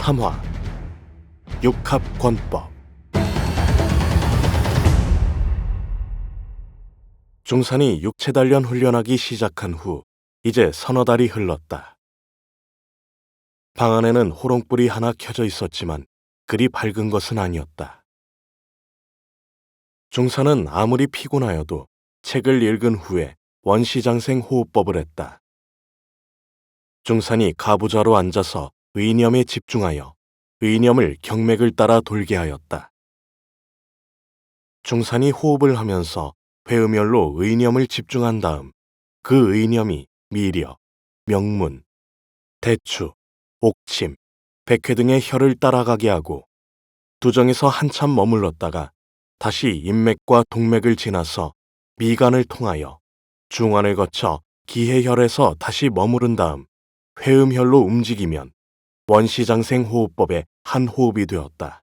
3화 육합권법. 중산이 육체단련 훈련하기 시작한 후 이제 서너 달이 흘렀다. 방 안에는 호롱불이 하나 켜져 있었지만 그리 밝은 것은 아니었다. 중산은 아무리 피곤하여도 책을 읽은 후에 원시장생 호흡법을 했다. 중산이 가부좌로 앉아서 의념에 집중하여 의념을 경맥을 따라 돌게 하였다. 중산이 호흡을 하면서 회음열로 의념을 집중한 다음 그 의념이 미려, 명문, 대추, 옥침, 백회 등의 혈을 따라가게 하고 두정에서 한참 머물렀다가 다시 인맥과 동맥을 지나서 미간을 통하여 중환을 거쳐 기해혈에서 다시 머무른 다음 회음혈로 움직이면 원시장생 호흡법의 한 호흡이 되었다.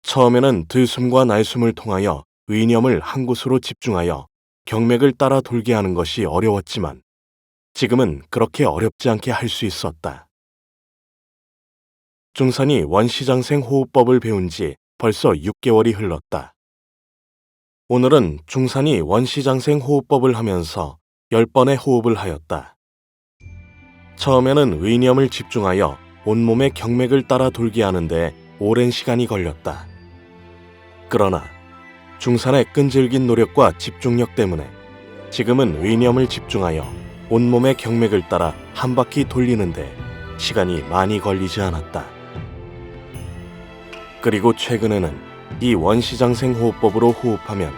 처음에는 들숨과 날숨을 통하여 의념을 한 곳으로 집중하여 경맥을 따라 돌게 하는 것이 어려웠지만 지금은 그렇게 어렵지 않게 할 수 있었다. 중산이 원시장생 호흡법을 배운 지 벌써 6개월이 흘렀다. 오늘은 중산이 원시장생 호흡법을 하면서 10번의 호흡을 하였다. 처음에는 의념을 집중하여 온몸의 경맥을 따라 돌게 하는데 오랜 시간이 걸렸다. 그러나 중산의 끈질긴 노력과 집중력 때문에 지금은 의념을 집중하여 온몸의 경맥을 따라 한 바퀴 돌리는데 시간이 많이 걸리지 않았다. 그리고 최근에는 이 원시장생 호흡법으로 호흡하면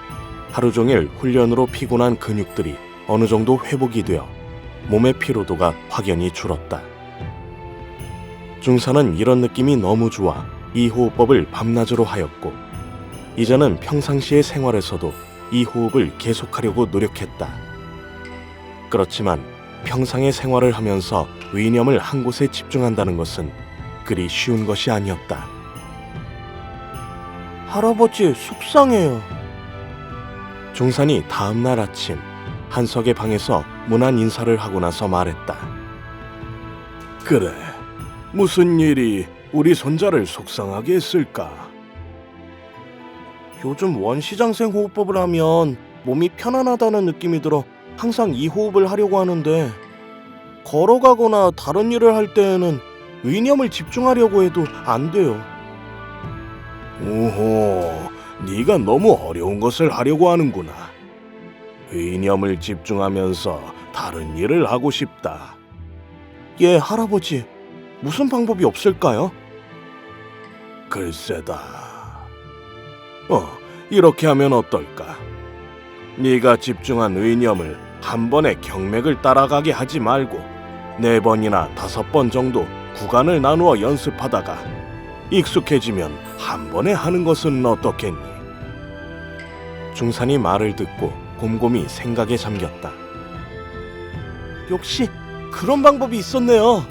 하루 종일 훈련으로 피곤한 근육들이 어느 정도 회복이 되어 몸의 피로도가 확연히 줄었다. 중산은 이런 느낌이 너무 좋아 이 호흡법을 밤낮으로 하였고 이제는 평상시의 생활에서도 이 호흡을 계속하려고 노력했다. 그렇지만 평상의 생활을 하면서 의념을 한 곳에 집중한다는 것은 그리 쉬운 것이 아니었다. 할아버지, 속상해요. 중산이 다음 날 아침 한석의 방에서 문안 인사를 하고 나서 말했다. 그래, 무슨 일이 우리 손자를 속상하게 했을까? 요즘 원시장생 호흡법을 하면 몸이 편안하다는 느낌이 들어 항상 이 호흡을 하려고 하는데 걸어가거나 다른 일을 할 때에는 의념을 집중하려고 해도 안 돼요. 오호, 네가 너무 어려운 것을 하려고 하는구나. 의념을 집중하면서 다른 일을 하고 싶다. 예, 할아버지. 무슨 방법이 없을까요? 글쎄다. 이렇게 하면 어떨까? 네가 집중한 의념을 한 번에 경맥을 따라가게 하지 말고 4번이나 5번 정도 구간을 나누어 연습하다가 익숙해지면 한 번에 하는 것은 어떻겠니? 중산이 말을 듣고 곰곰이 생각에 잠겼다. 역시 그런 방법이 있었네요.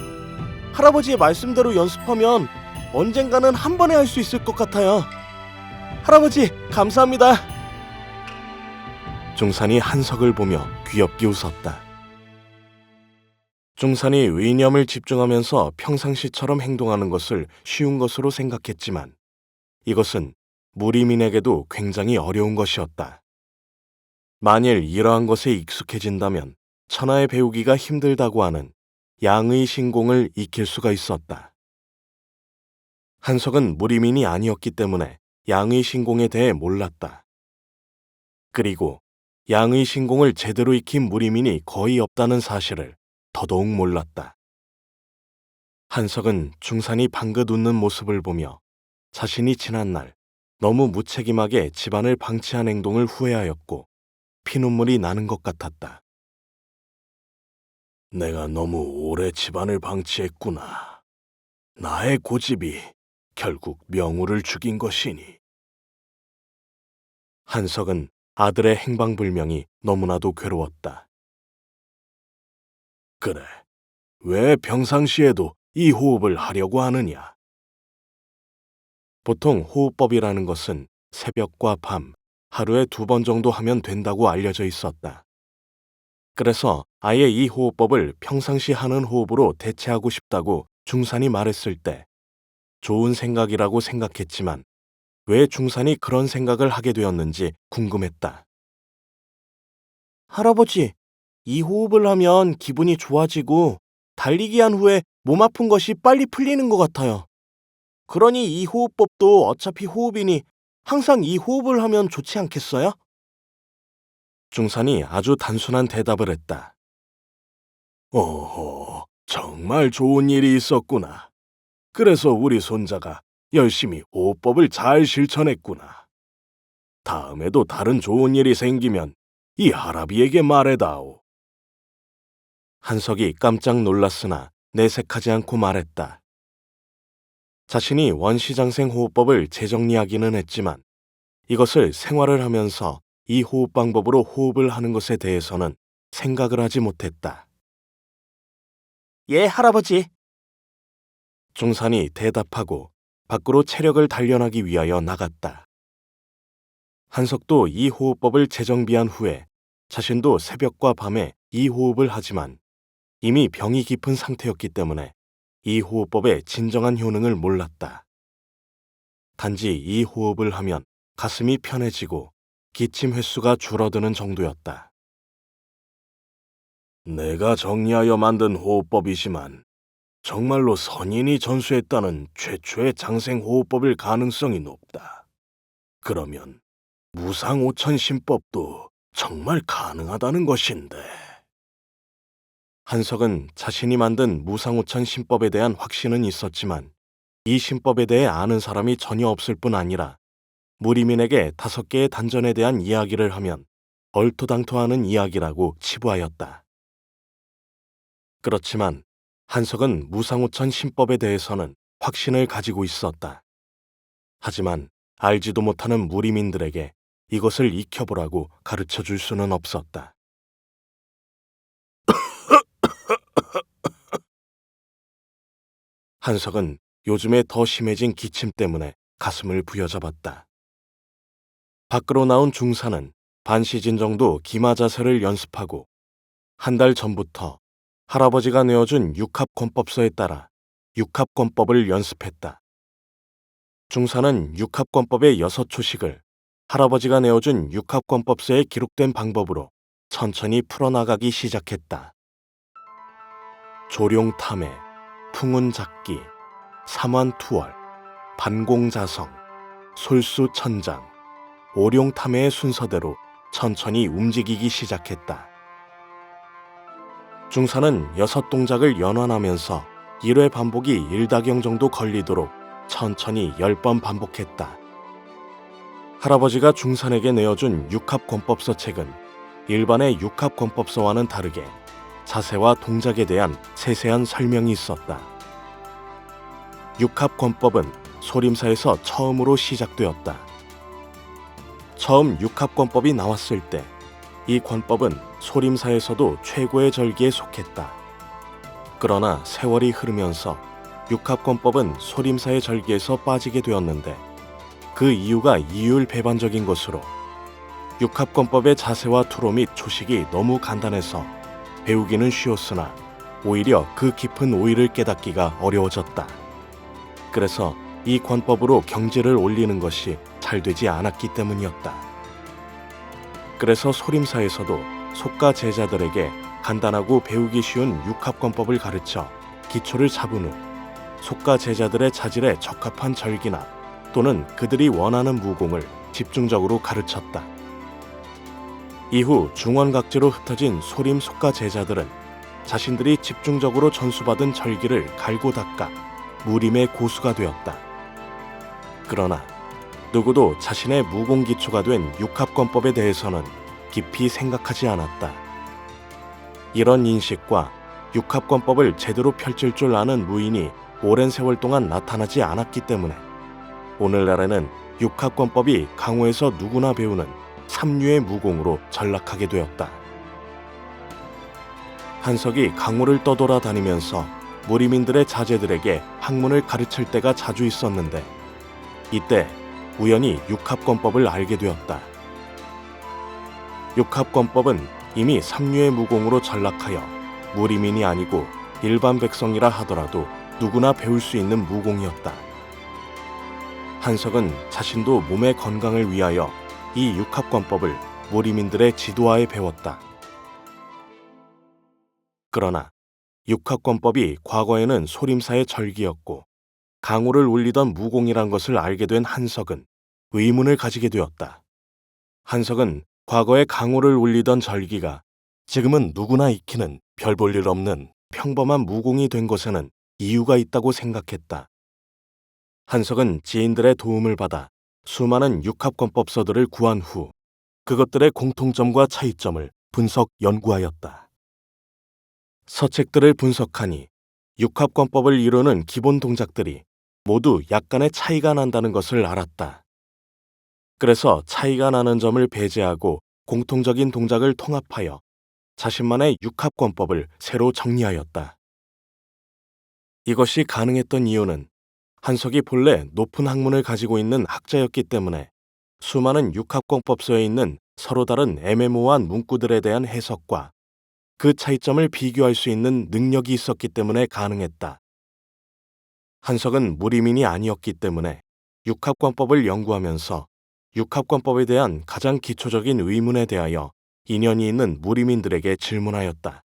할아버지의 말씀대로 연습하면 언젠가는 한 번에 할 수 있을 것 같아요. 할아버지, 감사합니다. 중산이 한석을 보며 귀엽게 웃었다. 중산이 의념을 집중하면서 평상시처럼 행동하는 것을 쉬운 것으로 생각했지만 이것은 무리민에게도 굉장히 어려운 것이었다. 만일 이러한 것에 익숙해진다면 천하에 배우기가 힘들다고 하는 양의 신공을 익힐 수가 있었다. 한석은 무리민이 아니었기 때문에 양의 신공에 대해 몰랐다. 그리고 양의 신공을 제대로 익힌 무리민이 거의 없다는 사실을 더더욱 몰랐다. 한석은 중산이 방긋 웃는 모습을 보며 자신이 지난날 너무 무책임하게 집안을 방치한 행동을 후회하였고 피눈물이 나는 것 같았다. 내가 너무 오래 집안을 방치했구나. 나의 고집이 결국 명우를 죽인 것이니. 한석은 아들의 행방불명이 너무나도 괴로웠다. 그래, 왜 평상시에도 이 호흡을 하려고 하느냐? 보통 호흡법이라는 것은 새벽과 밤, 하루에 2번 정도 하면 된다고 알려져 있었다. 그래서 아예 이 호흡법을 평상시 하는 호흡으로 대체하고 싶다고 중산이 말했을 때 좋은 생각이라고 생각했지만 왜 중산이 그런 생각을 하게 되었는지 궁금했다. 할아버지, 이 호흡을 하면 기분이 좋아지고 달리기 한 후에 몸 아픈 것이 빨리 풀리는 것 같아요. 그러니 이 호흡법도 어차피 호흡이니 항상 이 호흡을 하면 좋지 않겠어요? 중산이 아주 단순한 대답을 했다. 오호, 정말 좋은 일이 있었구나. 그래서 우리 손자가 열심히 호흡법을 잘 실천했구나. 다음에도 다른 좋은 일이 생기면 이 할아비에게 말해다오. 한석이 깜짝 놀랐으나 내색하지 않고 말했다. 자신이 원시장생 호흡법을 재정리하기는 했지만 이것을 생활을 하면서 이 호흡 방법으로 호흡을 하는 것에 대해서는 생각을 하지 못했다. 예, 할아버지. 중산이 대답하고 밖으로 체력을 단련하기 위하여 나갔다. 한석도 이 호흡법을 재정비한 후에 자신도 새벽과 밤에 이 호흡을 하지만 이미 병이 깊은 상태였기 때문에 이 호흡법의 진정한 효능을 몰랐다. 단지 이 호흡을 하면 가슴이 편해지고 기침 횟수가 줄어드는 정도였다. 내가 정리하여 만든 호흡법이지만 정말로 선인이 전수했다는 최초의 장생호흡법일 가능성이 높다. 그러면 무상오천심법도 정말 가능하다는 것인데. 한석은 자신이 만든 무상오천심법에 대한 확신은 있었지만 이 신법에 대해 아는 사람이 전혀 없을 뿐 아니라 무리민에게 5개의 단전에 대한 이야기를 하면 얼토당토하는 이야기라고 치부하였다. 그렇지만 한석은 무상오천 신법에 대해서는 확신을 가지고 있었다. 하지만 알지도 못하는 무리민들에게 이것을 익혀보라고 가르쳐줄 수는 없었다. 한석은 요즘에 더 심해진 기침 때문에 가슴을 부여잡았다. 밖으로 나온 중사는 반 시즌 정도 기마 자세를 연습하고 한 달 전부터 할아버지가 내어준 육합권법서에 따라 육합권법을 연습했다. 중사는 육합권법의 6초씩을 할아버지가 내어준 육합권법서에 기록된 방법으로 천천히 풀어나가기 시작했다. 조룡탐해, 풍운잡기, 삼환투월, 반공자성, 솔수천장, 오룡탐해의 순서대로 천천히 움직이기 시작했다. 중사는 6동작을 연환하면서 1회 반복이 1다경 정도 걸리도록 천천히 10번 반복했다. 할아버지가 중산에게 내어준 육합권법서 책은 일반의 육합권법서와는 다르게 자세와 동작에 대한 세세한 설명이 있었다. 육합권법은 소림사에서 처음으로 시작되었다. 처음 육합권법이 나왔을 때 이 권법은 소림사에서도 최고의 절기에 속했다. 그러나 세월이 흐르면서 육합권법은 소림사의 절기에서 빠지게 되었는데 그 이유가 이율배반적인 것으로 육합권법의 자세와 투로 및 초식이 너무 간단해서 배우기는 쉬웠으나 오히려 그 깊은 오의를 깨닫기가 어려워졌다. 그래서 이 권법으로 경지를 올리는 것이 잘 되지 않았기 때문이었다. 그래서 소림사에서도 속가 제자들에게 간단하고 배우기 쉬운 육합권법을 가르쳐 기초를 잡은 후 속가 제자들의 자질에 적합한 절기나 또는 그들이 원하는 무공을 집중적으로 가르쳤다. 이후 중원각지로 흩어진 소림 속가 제자들은 자신들이 집중적으로 전수받은 절기를 갈고 닦아 무림의 고수가 되었다. 그러나 누구도 자신의 무공기초가 된 육합권법에 대해서는 깊이 생각하지 않았다. 이런 인식과 육합권법을 제대로 펼칠 줄 아는 무인이 오랜 세월 동안 나타나지 않았기 때문에 오늘날에는 육합권법이 강호에서 누구나 배우는 삼류의 무공으로 전락하게 되었다. 한석이 강호를 떠돌아다니면서 무리민들의 자제들에게 학문을 가르칠 때가 자주 있었는데 이때 우연히 육합권법을 알게 되었다. 육합권법은 이미 삼류의 무공으로 전락하여 무리민이 아니고 일반 백성이라 하더라도 누구나 배울 수 있는 무공이었다. 한석은 자신도 몸의 건강을 위하여 이 육합권법을 무리민들의 지도하에 배웠다. 그러나 육합권법이 과거에는 소림사의 절기였고 강호를 울리던 무공이란 것을 알게 된 한석은 의문을 가지게 되었다. 한석은 과거에 강호를 울리던 절기가 지금은 누구나 익히는 별 볼 일 없는 평범한 무공이 된 것에는 이유가 있다고 생각했다. 한석은 지인들의 도움을 받아 수많은 육합권법서들을 구한 후 그것들의 공통점과 차이점을 분석 연구하였다. 서책들을 분석하니 육합권법을 이루는 기본 동작들이 모두 약간의 차이가 난다는 것을 알았다. 그래서 차이가 나는 점을 배제하고 공통적인 동작을 통합하여 자신만의 육합권법을 새로 정리하였다. 이것이 가능했던 이유는 한석이 본래 높은 학문을 가지고 있는 학자였기 때문에 수많은 육합권법서에 있는 서로 다른 애매모호한 문구들에 대한 해석과 그 차이점을 비교할 수 있는 능력이 있었기 때문에 가능했다. 한석은 무리민이 아니었기 때문에 육합권법을 연구하면서 육합권법에 대한 가장 기초적인 의문에 대하여 인연이 있는 무리민들에게 질문하였다.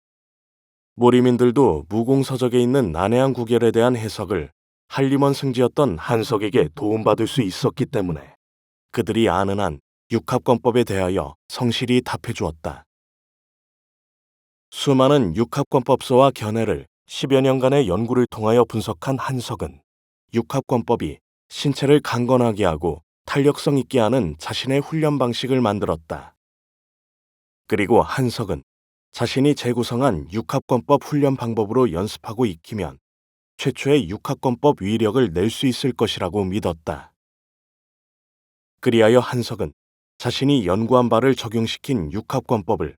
무리민들도 무공서적에 있는 난해한 구결에 대한 해석을 한림원 승지였던 한석에게 도움받을 수 있었기 때문에 그들이 아는 한 육합권법에 대하여 성실히 답해주었다. 수많은 육합권법서와 견해를 10여 년간의 연구를 통하여 분석한 한석은 육합권법이 신체를 강건하게 하고 탄력성 있게 하는 자신의 훈련 방식을 만들었다. 그리고 한석은 자신이 재구성한 육합권법 훈련 방법으로 연습하고 익히면 최초의 육합권법 위력을 낼 수 있을 것이라고 믿었다. 그리하여 한석은 자신이 연구한 바를 적용시킨 육합권법을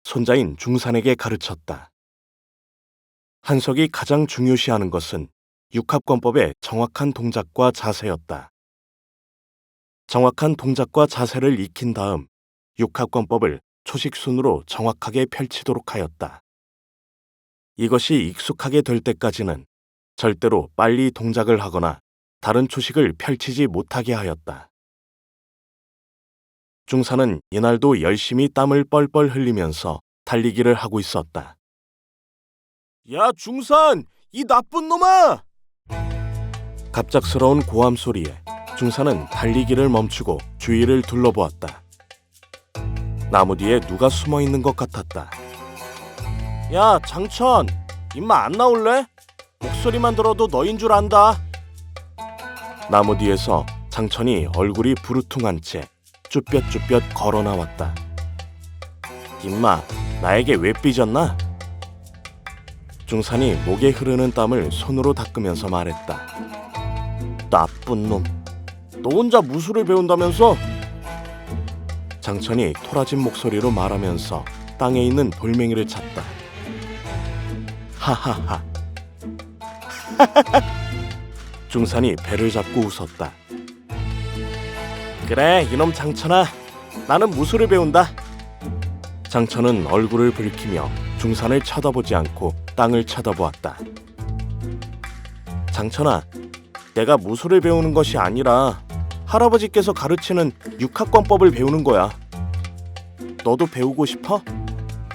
손자인 중산에게 가르쳤다. 한석이 가장 중요시하는 것은 육합권법의 정확한 동작과 자세였다. 정확한 동작과 자세를 익힌 다음 육합권법을 초식순으로 정확하게 펼치도록 하였다. 이것이 익숙하게 될 때까지는 절대로 빨리 동작을 하거나 다른 초식을 펼치지 못하게 하였다. 중산은 이날도 열심히 땀을 뻘뻘 흘리면서 달리기를 하고 있었다. 야, 중산! 이 나쁜 놈아! 갑작스러운 고함 소리에 중산은 달리기를 멈추고 주위를 둘러보았다. 나무 뒤에 누가 숨어 있는 것 같았다. 야, 장천! 임마 안 나올래? 목소리만 들어도 너인 줄 안다. 나무 뒤에서 장천이 얼굴이 부르퉁한 채 쭈뼛쭈뼛 걸어 나왔다. 임마, 나에게 왜 삐졌나? 중산이 목에 흐르는 땀을 손으로 닦으면서 말했다. 나쁜 놈, 너 혼자 무술을 배운다면서? 장천이 토라진 목소리로 말하면서 땅에 있는 돌멩이를 찾다. 하하하. 중산이 배를 잡고 웃었다. 그래, 이놈 장천아, 나는 무술을 배운다. 장천은 얼굴을 붉히며 중산을 쳐다보지 않고 땅을 쳐다보았다. 장천아, 내가 무술을 배우는 것이 아니라 할아버지께서 가르치는 육합권법을 배우는 거야. 너도 배우고 싶어?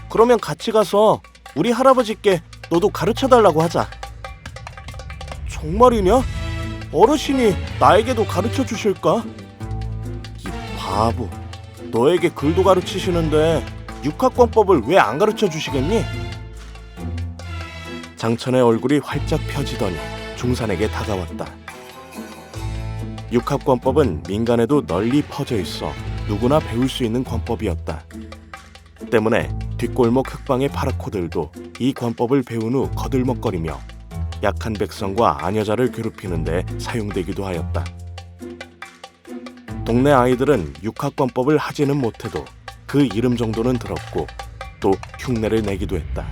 그러면 같이 가서 우리 할아버지께 너도 가르쳐달라고 하자. 정말이냐? 어르신이 나에게도 가르쳐 주실까? 이 바보, 너에게 글도 가르치시는데 육합권법을 왜 안 가르쳐 주시겠니? 장천의 얼굴이 활짝 펴지더니 중산에게 다가왔다. 육합권법은 민간에도 널리 퍼져 있어 누구나 배울 수 있는 권법이었다. 때문에 뒷골목 흑방의 파라코들도 이 권법을 배운 후 거들먹거리며 약한 백성과 아녀자를 괴롭히는 데 사용되기도 하였다. 동네 아이들은 육합권법을 하지는 못해도 그 이름 정도는 들었고 또 흉내를 내기도 했다.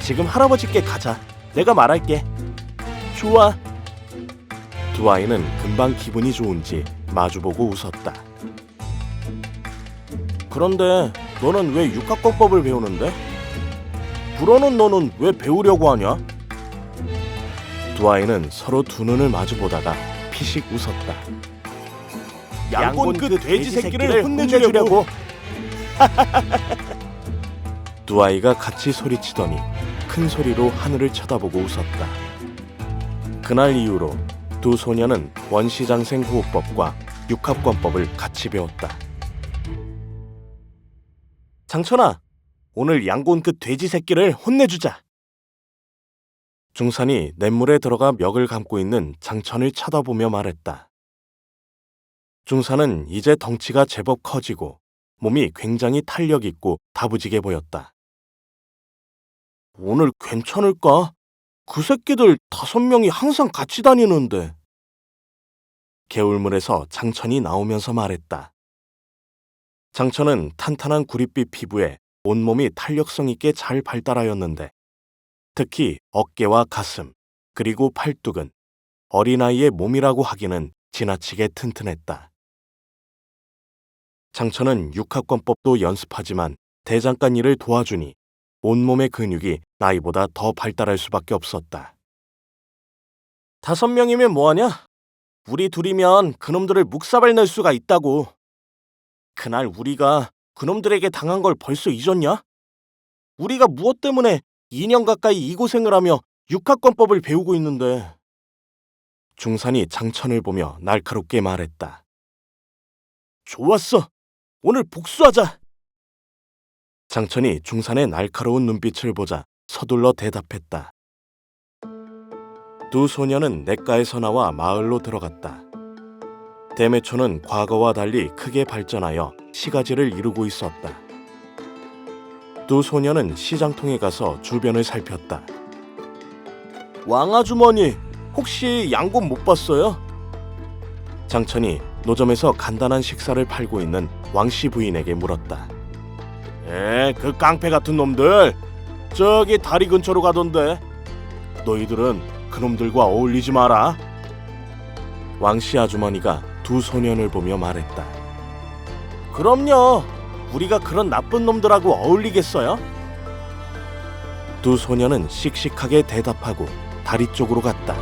지금 할아버지께 가자. 내가 말할게. 좋아. 두 아이는 금방 기분이 좋은지 마주보고 웃었다. 그런데 너는 왜 육합권법을 배우는데? 불어는 너는 왜 배우려고 하냐? 두 아이는 서로 두 눈을 마주보다가 피식 웃었다. 양본 그 돼지 새끼를 혼내주려고. 두 아이가 같이 소리치더니 큰 소리로 하늘을 쳐다보고 웃었다. 그날 이후로 두 소녀는 원시장생 호흡법과 육합권법을 같이 배웠다. 장천아, 오늘 양곤 그 돼지 새끼를 혼내주자. 중산이 냇물에 들어가 멱을 감고 있는 장천을 쳐다보며 말했다. 중산은 이제 덩치가 제법 커지고 몸이 굉장히 탄력 있고 다부지게 보였다. 오늘 괜찮을까? 그 새끼들 5명이 항상 같이 다니는데. 개울물에서 장천이 나오면서 말했다. 장천은 탄탄한 구릿빛 피부에 온몸이 탄력성 있게 잘 발달하였는데 특히 어깨와 가슴, 그리고 팔뚝은 어린아이의 몸이라고 하기는 지나치게 튼튼했다. 장천은 육합권법도 연습하지만 대장간 일을 도와주니 온몸의 근육이 나이보다 더 발달할 수밖에 없었다. 5명이면 뭐하냐? 우리 둘이면 그놈들을 묵사발 낼 수가 있다고. 그날 우리가 그놈들에게 당한 걸 벌써 잊었냐? 우리가 무엇 때문에 2년 가까이 이 고생을 하며 육합권법을 배우고 있는데. 중산이 장천을 보며 날카롭게 말했다. 좋았어. 오늘 복수하자. 장천이 중산의 날카로운 눈빛을 보자 서둘러 대답했다. 두 소녀는 냇가에서 나와 마을로 들어갔다. 대매초는 과거와 달리 크게 발전하여 시가지를 이루고 있었다. 두 소녀는 시장통에 가서 주변을 살폈다. 왕아주머니, 혹시 양곤 못 봤어요? 장천이 노점에서 간단한 식사를 팔고 있는 왕씨 부인에게 물었다. 그 깡패 같은 놈들 저기 다리 근처로 가던데. 너희들은 그놈들과 어울리지 마라. 왕씨 아주머니가 두 소년을 보며 말했다. 그럼요. 우리가 그런 나쁜 놈들하고 어울리겠어요? 두 소년은 씩씩하게 대답하고 다리 쪽으로 갔다.